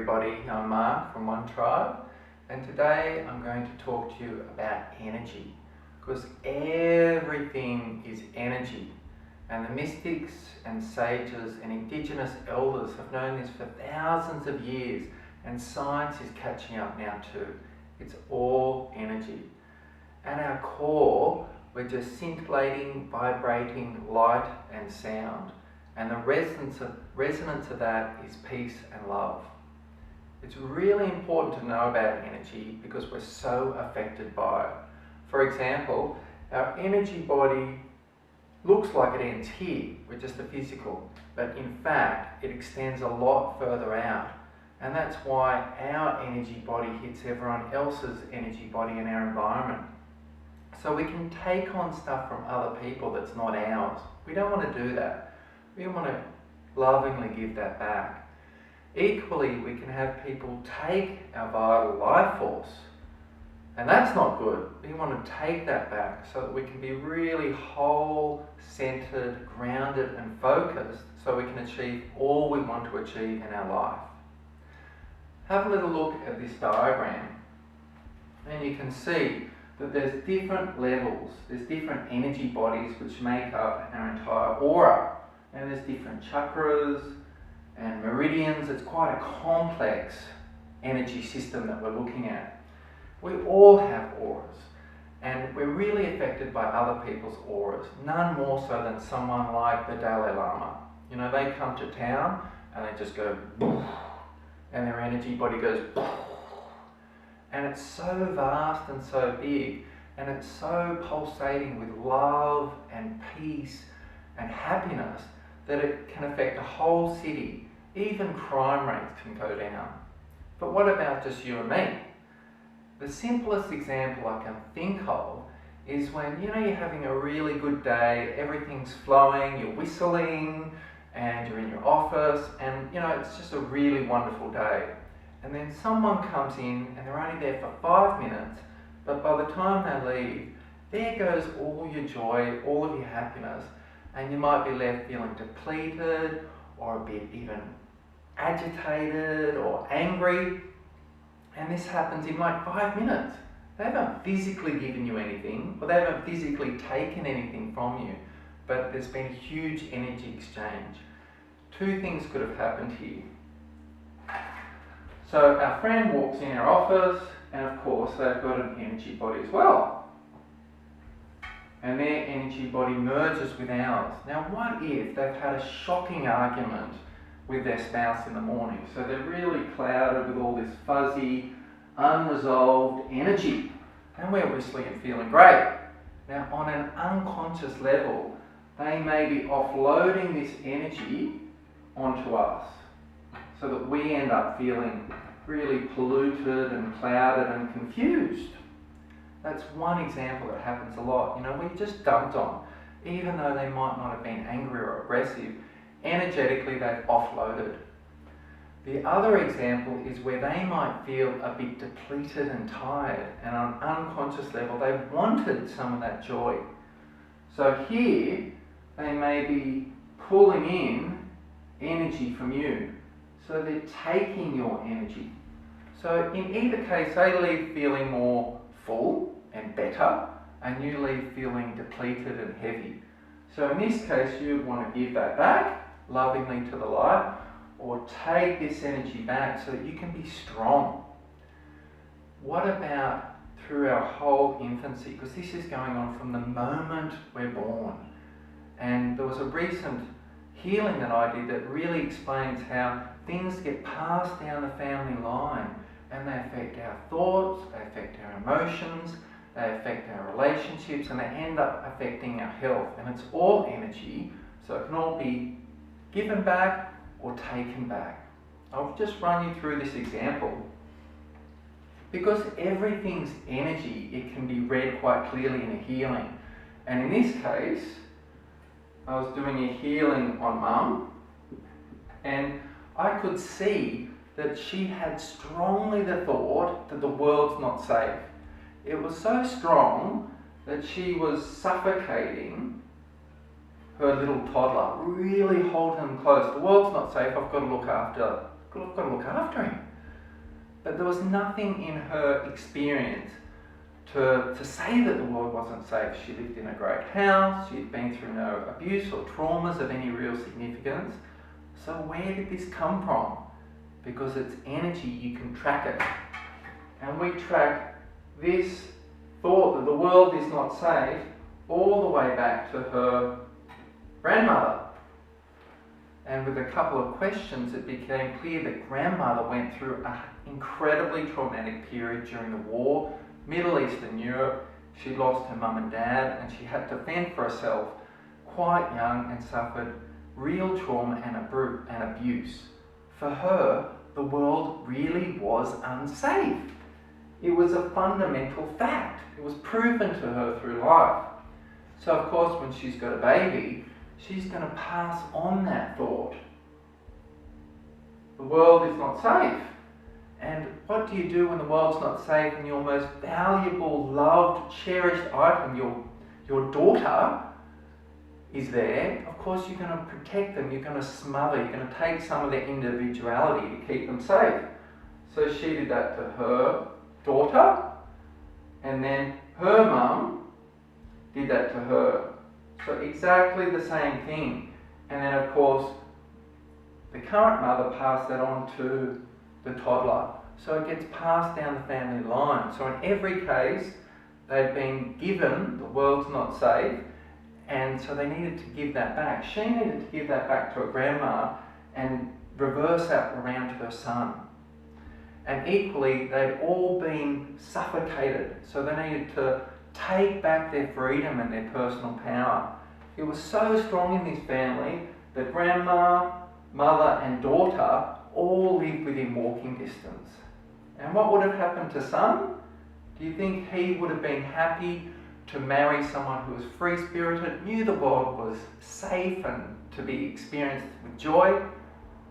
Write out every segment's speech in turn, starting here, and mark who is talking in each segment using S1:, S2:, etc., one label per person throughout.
S1: everybody, I'm Mark from One Tribe, and today I'm going to talk to you about energy, because everything is energy, and the mystics and sages and indigenous elders have known this for thousands of years, and science is catching up now too. It's all energy. At our core, we're just scintillating, vibrating light and sound. And the resonance of that is peace and love. It's really important to know about energy because we're so affected by it. For example, our energy body looks like it ends here with just the physical, but in fact it extends a lot further out. And that's why our energy body hits everyone else's energy body in our environment. So we can take on stuff from other people that's not ours. We don't want to do that. We want to lovingly give that back. Equally, we can have people take our vital life force, and that's not good. We want to take that back so that we can be really whole, centered, grounded and focused so we can achieve all we want to achieve in our life. Have a little look at this diagram, and you can see that there's different levels, there's different energy bodies which make up our entire aura. And there's different chakras and meridians. It's quite a complex energy system that we're looking at. We all have auras, and we're really affected by other people's auras, none more so than someone like the Dalai Lama. You know, they come to town and they just go boof, and their energy body goes boof. And it's so vast and so big, and it's so pulsating with love and peace and happiness that it can affect a whole city. Even crime rates can go down. But what about just you and me? The simplest example I can think of is when, you know, you're having a really good day, everything's flowing, you're whistling, and you're in your office, and you know, it's just a really wonderful day. And then someone comes in and they're only there for 5 minutes, but by the time they leave, there goes all your joy, all of your happiness, and you might be left feeling depleted or a bit even agitated or angry. And this happens in like 5 minutes. They haven't physically given you anything, or they haven't physically taken anything from you, but there's been a huge energy exchange. Two things could have happened here. So our friend walks in our office, and of course they've got an energy body as well. And their energy body merges with ours. Now what if they've had a shocking argument with their spouse in the morning? So they're really clouded with all this fuzzy, unresolved energy, and we're whistling and feeling great. Now on an unconscious level, they may be offloading this energy onto us, so that we end up feeling really polluted and clouded and confused. That's one example that happens a lot. You know, we just dumped on. Even though they might not have been angry or aggressive, energetically they've offloaded. The other example is where they might feel a bit depleted and tired, and on an unconscious level they wanted some of that joy. So here they may be pulling in energy from you. So they're taking your energy. So in either case, they leave feeling more full and better, and you leave feeling depleted and heavy. So in this case, you would want to give that back lovingly to the light, or take this energy back so that you can be strong. What about through our whole infancy? Because this is going on from the moment we're born. And there was a recent healing that I did that really explains how things get passed down the family line, and they affect our thoughts, they affect our emotions, they affect our relationships, and they end up affecting our health. And it's all energy, so it can all be given back or taken back. I'll just run you through this example. Because everything's energy, it can be read quite clearly in a healing. And in this case, I was doing a healing on Mum, and I could see that she had strongly the thought that the world's not safe. It was so strong that she was suffocating her little toddler, really holding him close. The world's not safe, I've got to look after him. But there was nothing in her experience to say that the world wasn't safe. She lived in a great house, she'd been through no abuse or traumas of any real significance. So where did this come from? Because it's energy, you can track it. And we track this thought that the world is not safe all the way back to her grandmother. And with a couple of questions, it became clear that grandmother went through an incredibly traumatic period during the war, Middle Eastern Europe. She lost her mum and dad, and she had to fend for herself quite young and suffered real trauma and abuse. For her, the world really was unsafe. It was a fundamental fact. It was proven to her through life. So of course, when she's got a baby, she's going to pass on that thought. The world is not safe. And what do you do when the world's not safe and your most valuable, loved, cherished item, your daughter, is there? Of course you're going to protect them, you're going to smother, you're going to take some of their individuality to keep them safe. So she did that to her daughter, and then her mum did that to her. So exactly the same thing. And then of course the current mother passed that on to the toddler. So it gets passed down the family line. So in every case, they've been given the world's not safe, and so they needed to give that back. She needed to give that back to her grandma and reverse that around to her son. And equally, they'd all been suffocated, so they needed to take back their freedom and their personal power. It was so strong in this family that grandma, mother and daughter all lived within walking distance. And what would have happened to son? Do you think he would have been happy to marry someone who was free-spirited, knew the world was safe and to be experienced with joy?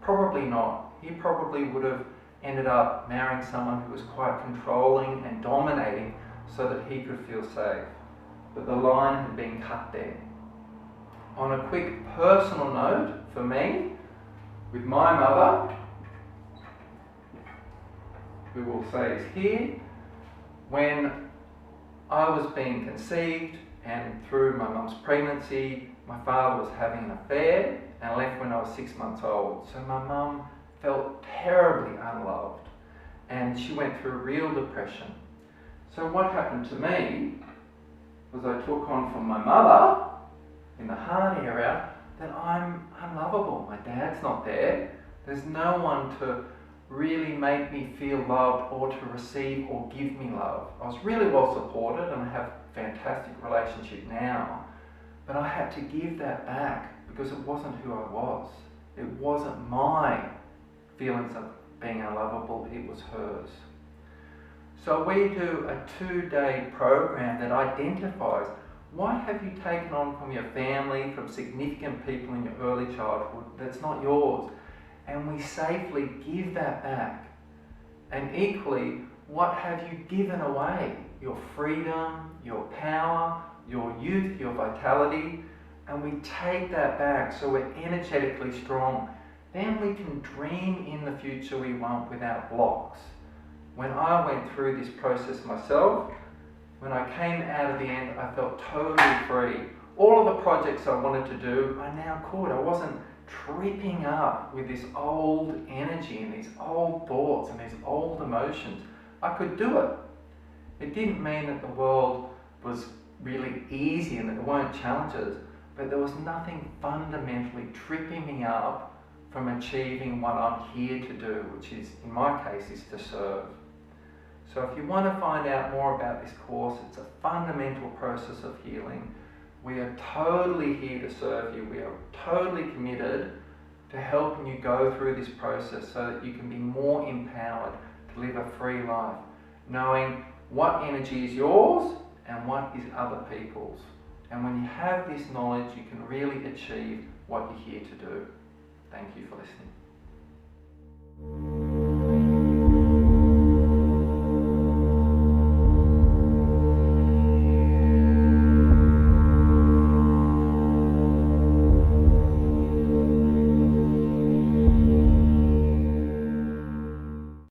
S1: Probably not. He probably would have ended up marrying someone who was quite controlling and dominating so that he could feel safe. But the line had been cut there. On a quick personal note, for me, with my mother, who we'll say is here, when I was being conceived and through my mum's pregnancy, my father was having an affair and left when I was 6 months old. So my mum felt terribly unloved and she went through real depression. So what happened to me was I took on from my mother in the heart area that I'm unlovable. My dad's not there. There's no one to really make me feel loved or to receive or give me love. I was really well supported and I have a fantastic relationship now, but I had to give that back because it wasn't who I was. It wasn't my feelings of being unlovable, it was hers. So we do a 2-day program that identifies what have you taken on from your family, from significant people in your early childhood that's not yours. And we safely give that back. And equally, what have you given away? Your freedom, your power, your youth, your vitality. And we take that back so we're energetically strong. Then we can dream in the future we want without blocks. When I went through this process myself, when I came out of the end, I felt totally free. All of the projects I wanted to do, I now could. I wasn't tripping up with this old energy and these old thoughts and these old emotions. I could do it. It didn't mean that the world was really easy and that there weren't challenges, but there was nothing fundamentally tripping me up from achieving what I'm here to do, which is, in my case, is to serve. So if you want to find out more about this course, it's a fundamental process of healing. We are totally here to serve you. We are totally committed to helping you go through this process so that you can be more empowered to live a free life, knowing what energy is yours and what is other people's. And when you have this knowledge, you can really achieve what you're here to do. Thank you for listening.